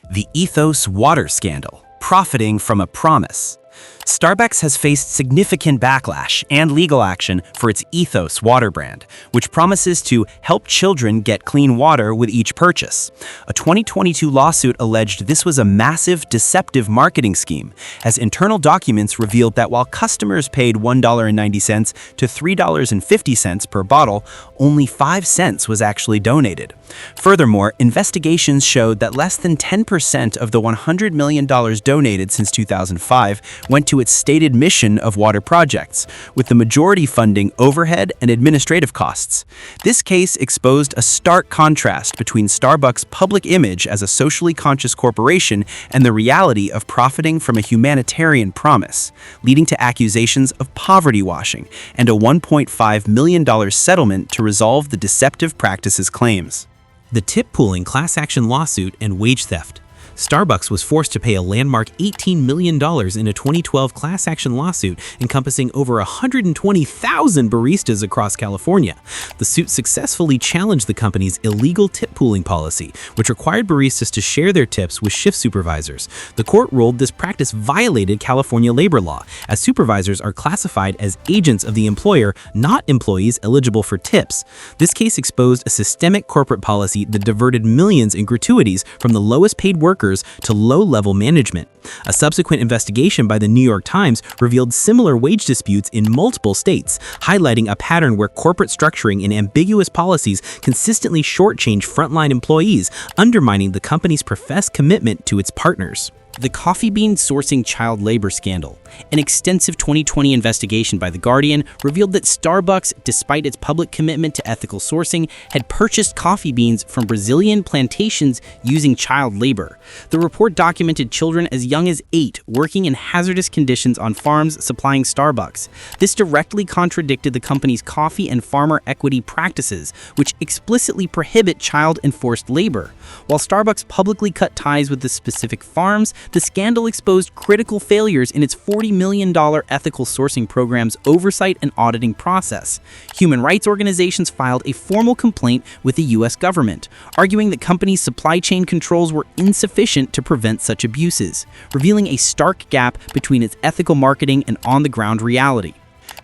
The Ethos water scandal, profiting from a promise. Starbucks has faced significant backlash and legal action for its Ethos water brand, which promises to help children get clean water with each purchase. A 2022 lawsuit alleged this was a massive, deceptive marketing scheme, as internal documents revealed that while customers paid $1.90 to $3.50 per bottle, only 5 cents was actually donated. Furthermore, investigations showed that less than 10% of the $100 million donated since 2005 went to its stated mission of water projects, with the majority funding overhead and administrative costs. This case exposed a stark contrast between Starbucks' public image as a socially conscious corporation and the reality of profiting from a humanitarian promise, leading to accusations of poverty washing and a $1.5 million settlement to resolve the deceptive practices claims. The tip pooling class action lawsuit and wage theft. Starbucks was forced to pay a landmark $18 million in a 2012 class action lawsuit encompassing over 120,000 baristas across California. The suit successfully challenged the company's illegal tip pooling policy, which required baristas to share their tips with shift supervisors. The court ruled this practice violated California labor law, as supervisors are classified as agents of the employer, not employees eligible for tips. This case exposed a systemic corporate policy that diverted millions in gratuities from the lowest paid workers to low-level management. A subsequent investigation by the New York Times revealed similar wage disputes in multiple states, highlighting a pattern where corporate structuring and ambiguous policies consistently shortchange frontline employees, undermining the company's professed commitment to its partners. The coffee bean sourcing child labor scandal. An extensive 2020 investigation by The Guardian revealed that Starbucks, despite its public commitment to ethical sourcing, had purchased coffee beans from Brazilian plantations using child labor. The report documented children as young as 8 working in hazardous conditions on farms supplying Starbucks. This directly contradicted the company's coffee and farmer equity practices, which explicitly prohibit child and forced labor. While Starbucks publicly cut ties with the specific farms, the scandal exposed critical failures in its $40 million ethical sourcing program's oversight and auditing process. Human rights organizations filed a formal complaint with the U.S. government, arguing that company's supply chain controls were insufficient to prevent such abuses, revealing a stark gap between its ethical marketing and on-the-ground reality.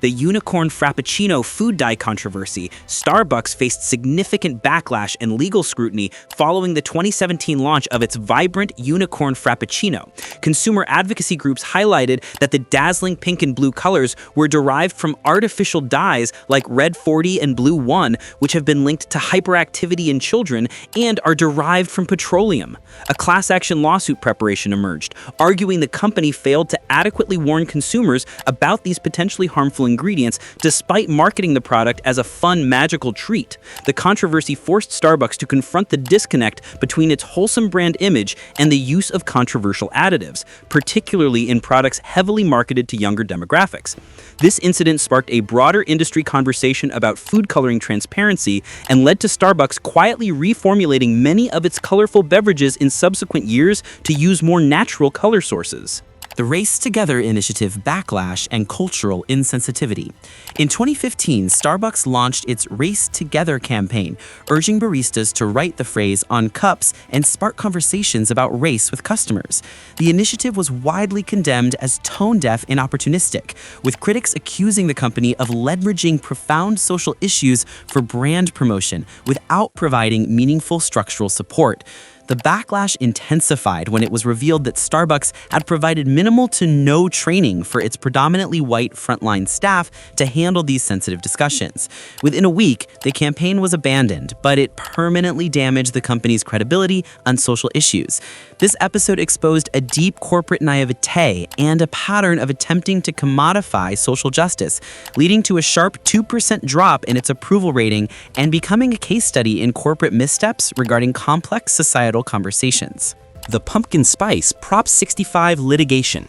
The unicorn frappuccino food dye controversy. Starbucks faced significant backlash and legal scrutiny following the 2017 launch of its vibrant unicorn frappuccino. Consumer advocacy groups highlighted that the dazzling pink and blue colors were derived from artificial dyes like Red 40 and Blue 1, which have been linked to hyperactivity in children and are derived from petroleum. A class action lawsuit preparation emerged, arguing the company failed to adequately warn consumers about these potentially harmful ingredients despite marketing the product as a fun, magical treat. The controversy forced Starbucks to confront the disconnect between its wholesome brand image and the use of controversial additives, particularly in products heavily marketed to younger demographics. This incident sparked a broader industry conversation about food coloring transparency and led to Starbucks quietly reformulating many of its colorful beverages in subsequent years to use more natural color sources. The Race Together initiative backlash and cultural insensitivity. In 2015, Starbucks launched its Race Together campaign, urging baristas to write the phrase on cups and spark conversations about race with customers. The initiative was widely condemned as tone-deaf and opportunistic, with critics accusing the company of leveraging profound social issues for brand promotion without providing meaningful structural support. The backlash intensified when it was revealed that Starbucks had provided minimal to no training for its predominantly white frontline staff to handle these sensitive discussions. Within a week, the campaign was abandoned, but it permanently damaged the company's credibility on social issues. This episode exposed a deep corporate naivete and a pattern of attempting to commodify social justice, leading to a sharp 2% drop in its approval rating and becoming a case study in corporate missteps regarding complex societal conversations. The pumpkin spice Prop 65 litigation.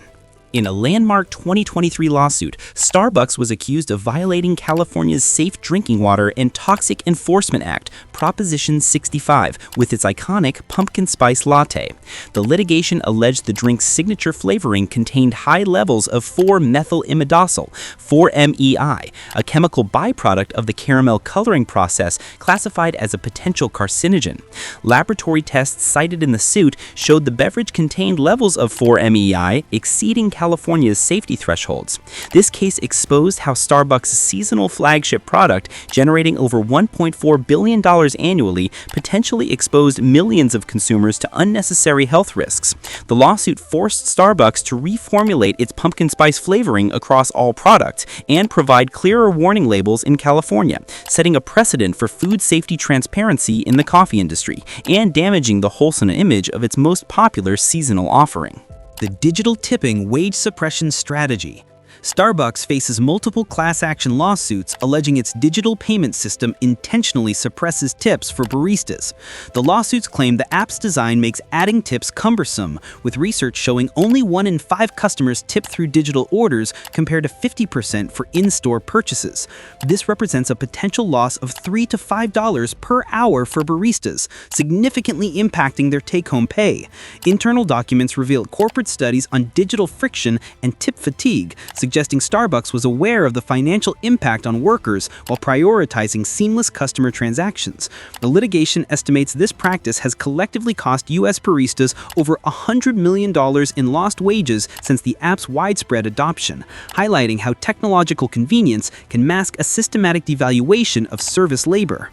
In a landmark 2023 lawsuit, Starbucks was accused of violating California's Safe Drinking Water and Toxic Enforcement Act, Proposition 65, with its iconic pumpkin spice latte. The litigation alleged the drink's signature flavoring contained high levels of 4-methyl-imidazole, 4-MEI, a chemical byproduct of the caramel coloring process classified as a potential carcinogen. Laboratory tests cited in the suit showed the beverage contained levels of 4-MEI exceeding California's safety thresholds. This case exposed how Starbucks' seasonal flagship product, generating over $1.4 billion annually, potentially exposed millions of consumers to unnecessary health risks. The lawsuit forced Starbucks to reformulate its pumpkin spice flavoring across all products and provide clearer warning labels in California, setting a precedent for food safety transparency in the coffee industry and damaging the wholesome image of its most popular seasonal offering. The digital tipping wage suppression strategy. Starbucks faces multiple class action lawsuits alleging its digital payment system intentionally suppresses tips for baristas. The lawsuits claim the app's design makes adding tips cumbersome, with research showing only 1 in 5 customers tip through digital orders compared to 50% for in-store purchases. This represents a potential loss of $3 to $5 per hour for baristas, significantly impacting their take-home pay. Internal documents reveal corporate studies on digital friction and tip fatigue, suggesting Starbucks was aware of the financial impact on workers while prioritizing seamless customer transactions. The litigation estimates this practice has collectively cost U.S. baristas over $100 million in lost wages since the app's widespread adoption, highlighting how technological convenience can mask a systematic devaluation of service labor.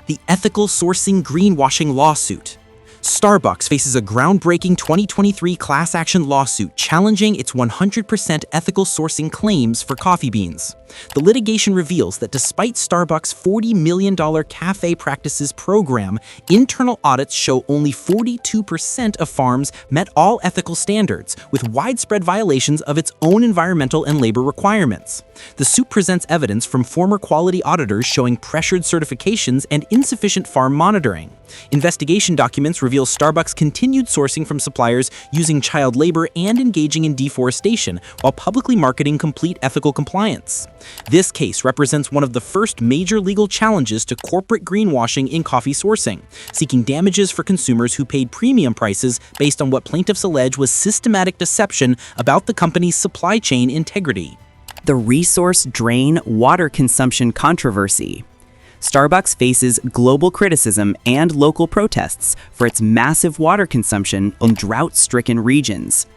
The ethical sourcing greenwashing lawsuit. Starbucks faces a groundbreaking 2023 class action lawsuit challenging its 100% ethical sourcing claims for coffee beans. The litigation reveals that despite Starbucks' $40 million cafe practices program, internal audits show only 42% of farms met all ethical standards, with widespread violations of its own environmental and labor requirements. The suit presents evidence from former quality auditors showing pressured certifications and insufficient farm monitoring. Investigation documents reveal Starbucks continued sourcing from suppliers using child labor and engaging in deforestation while publicly marketing complete ethical compliance. This case represents one of the first major legal challenges to corporate greenwashing in coffee sourcing, seeking damages for consumers who paid premium prices based on what plaintiffs allege was systematic deception about the company's supply chain integrity. The resource drain water consumption controversy. Starbucks faces global criticism and local protests for its massive water consumption in drought-stricken regions.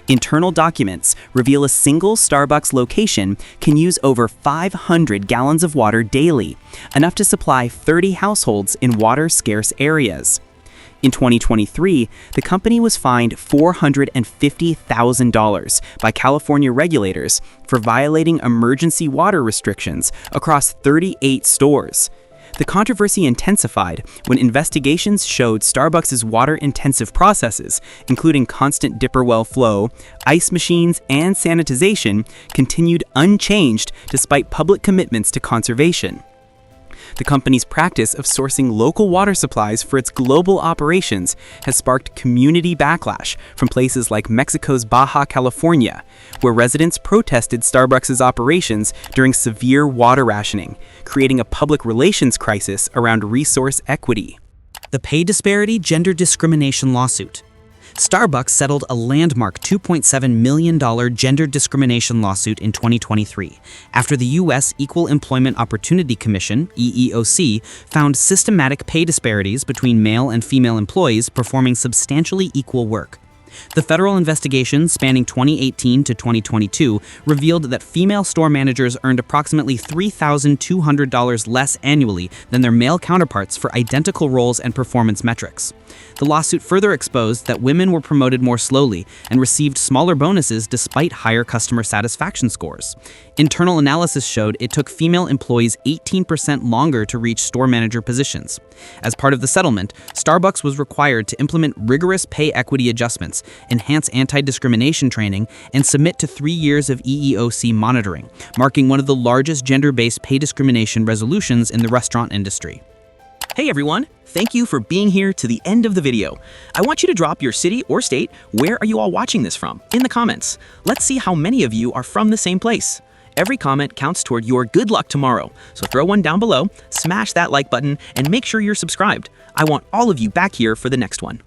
Internal documents reveal a single Starbucks location can use over 500 gallons of water daily, enough to supply 30 households in water-scarce areas. In 2023, the company was fined $450,000 by California regulators for violating emergency water restrictions across 38 stores. The controversy intensified when investigations showed Starbucks' water-intensive processes, including constant dipper well flow, ice machines, and sanitization, continued unchanged despite public commitments to conservation. The company's practice of sourcing local water supplies for its global operations has sparked community backlash from places like Mexico's Baja California, where residents protested Starbucks' operations during severe water rationing, creating a public relations crisis around resource equity. The pay disparity gender discrimination lawsuit. Starbucks settled a landmark $2.7 million gender discrimination lawsuit in 2023 after the U.S. Equal Employment Opportunity Commission, EEOC, found systematic pay disparities between male and female employees performing substantially equal work. The federal investigation, spanning 2018 to 2022, revealed that female store managers earned approximately $3,200 less annually than their male counterparts for identical roles and performance metrics. The lawsuit further exposed that women were promoted more slowly and received smaller bonuses despite higher customer satisfaction scores. Internal analysis showed it took female employees 18% longer to reach store manager positions. As part of the settlement, Starbucks was required to implement rigorous pay equity adjustments, enhance anti-discrimination training, and submit to 3 years of EEOC monitoring, marking one of the largest gender-based pay discrimination resolutions in the restaurant industry. Hey everyone, thank you for being here to the end of the video. I want you to drop your city or state, where are you all watching this from, in the comments. Let's see how many of you are from the same place. Every comment counts toward your good luck tomorrow, so throw one down below, smash that like button, and make sure you're subscribed. I want all of you back here for the next one.